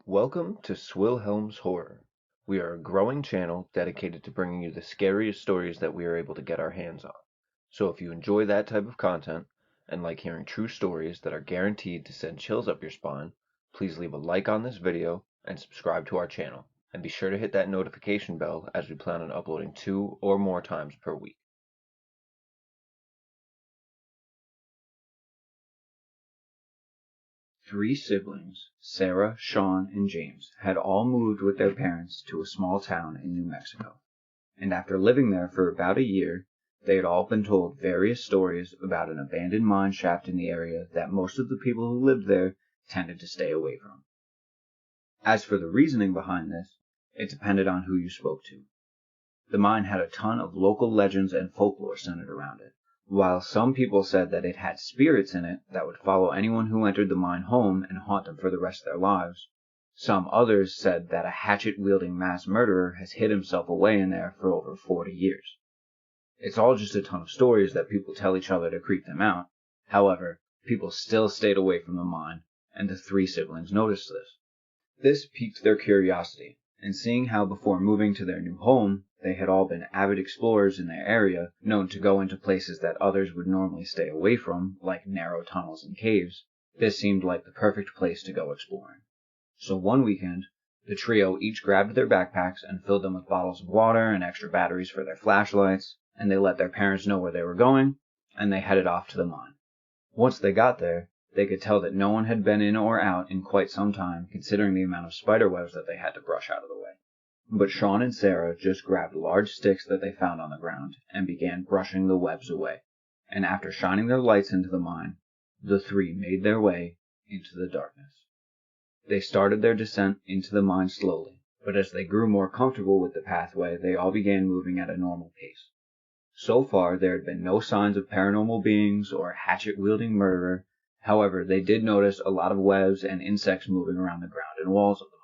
Welcome to Swilhelm's Horror. We are a growing channel dedicated to bringing you the scariest stories that we are able to get our hands on. So if you enjoy that type of content and like hearing true stories that are guaranteed to send chills up your spine, please leave a like on this video and subscribe to our channel. And be sure to hit that notification bell as we plan on uploading 2 or more times per week. Three siblings, Sarah, Sean, and James, had all moved with their parents to a small town in New Mexico. And after living there for about a year, they had all been told various stories about an abandoned mine shaft in the area that most of the people who lived there tended to stay away from. As for the reasoning behind this, it depended on who you spoke to. The mine had a ton of local legends and folklore centered around it. While some people said that it had spirits in it that would follow anyone who entered the mine home and haunt them for the rest of their lives, some others said that a hatchet-wielding mass murderer has hid himself away in there for over 40 years. It's all just a ton of stories that people tell each other to creep them out. However, people still stayed away from the mine, and the three siblings noticed this. This piqued their curiosity, and seeing how before moving to their new home, they had all been avid explorers in their area, known to go into places that others would normally stay away from, like narrow tunnels and caves, this seemed like the perfect place to go exploring. So one weekend, the trio each grabbed their backpacks and filled them with bottles of water and extra batteries for their flashlights, and they let their parents know where they were going, and they headed off to the mine. Once they got there, they could tell that no one had been in or out in quite some time, considering the amount of spider webs that they had to brush out of the way. But Sean and Sarah just grabbed large sticks that they found on the ground and began brushing the webs away. And after shining their lights into the mine, the three made their way into the darkness. They started their descent into the mine slowly, but as they grew more comfortable with the pathway, they all began moving at a normal pace. So far, there had been no signs of paranormal beings or a hatchet-wielding murderer. However, they did notice a lot of webs and insects moving around the ground and walls of the mine.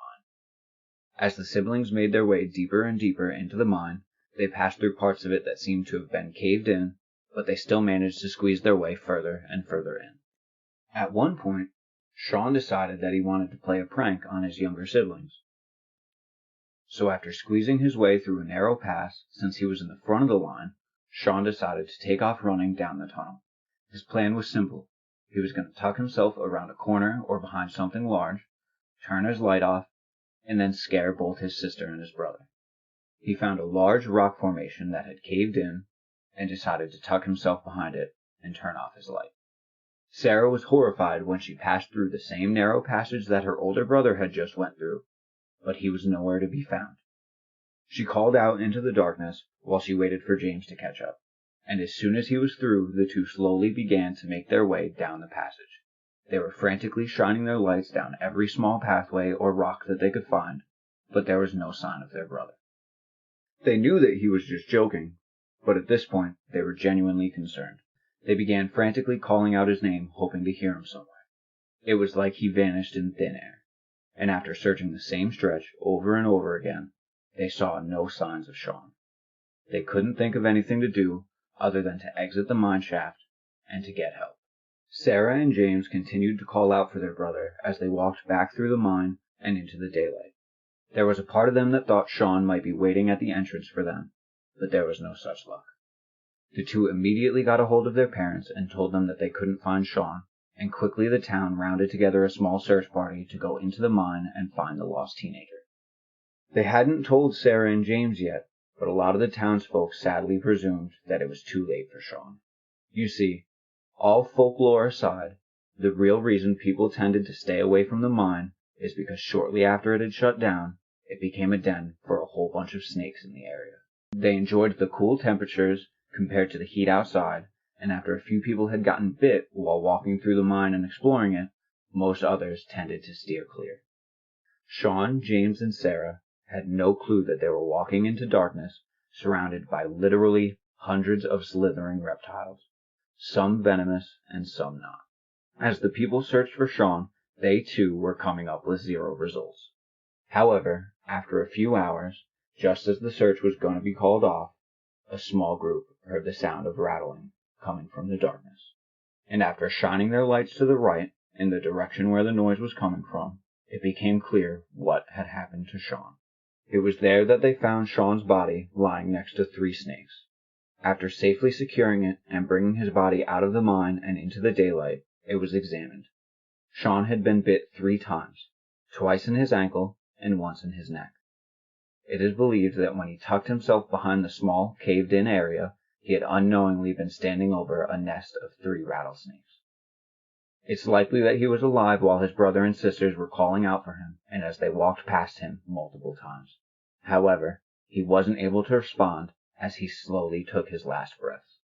As the siblings made their way deeper and deeper into the mine, they passed through parts of it that seemed to have been caved in, but they still managed to squeeze their way further and further in. At one point, Sean decided that he wanted to play a prank on his younger siblings. So after squeezing his way through a narrow pass, since he was in the front of the line, Sean decided to take off running down the tunnel. His plan was simple. He was going to tuck himself around a corner or behind something large, turn his light off, and then scare both his sister and his brother. He found a large rock formation that had caved in and decided to tuck himself behind it and turn off his light. Sarah was horrified when she passed through the same narrow passage that her older brother had just went through, but he was nowhere to be found. She called out into the darkness while she waited for James to catch up, and as soon as he was through, the two slowly began to make their way down the passage. They were frantically shining their lights down every small pathway or rock that they could find, but there was no sign of their brother. They knew that he was just joking, but at this point they were genuinely concerned. They began frantically calling out his name, hoping to hear him somewhere. It was like he vanished in thin air, and after searching the same stretch over and over again, they saw no signs of Sean. They couldn't think of anything to do other than to exit the mine shaft and to get help. Sarah and James continued to call out for their brother as they walked back through the mine and into the daylight. There was a part of them that thought Sean might be waiting at the entrance for them, but there was no such luck. The two immediately got a hold of their parents and told them that they couldn't find Sean, and quickly the town rounded together a small search party to go into the mine and find the lost teenager. They hadn't told Sarah and James yet, but a lot of the townsfolk sadly presumed that it was too late for Sean. You see, all folklore aside, the real reason people tended to stay away from the mine is because shortly after it had shut down, it became a den for a whole bunch of snakes in the area. They enjoyed the cool temperatures compared to the heat outside, and after a few people had gotten bit while walking through the mine and exploring it, most others tended to steer clear. Sean, James, and Sarah had no clue that they were walking into darkness, surrounded by literally hundreds of slithering reptiles, some venomous and some not. As the people searched for Sean, they too were coming up with zero results. However, after a few hours, just as the search was going to be called off, a small group heard the sound of rattling coming from the darkness, and after shining their lights to the right, in the direction where the noise was coming from, it became clear what had happened to Sean. It was there that they found Sean's body lying next to 3 snakes. After safely securing it and bringing his body out of the mine and into the daylight, it was examined. Sean had been bit 3 times, twice in his ankle and once in his neck. It is believed that when he tucked himself behind the small, caved-in area, he had unknowingly been standing over a nest of 3 rattlesnakes. It's likely that he was alive while his brother and sisters were calling out for him and as they walked past him multiple times. However, he wasn't able to respond as he slowly took his last breaths.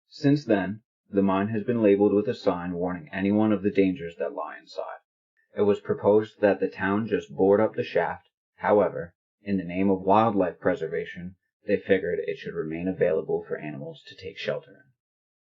Since then, the mine has been labeled with a sign warning anyone of the dangers that lie inside. It was proposed that the town just board up the shaft. However, in the name of wildlife preservation, they figured it should remain available for animals to take shelter in.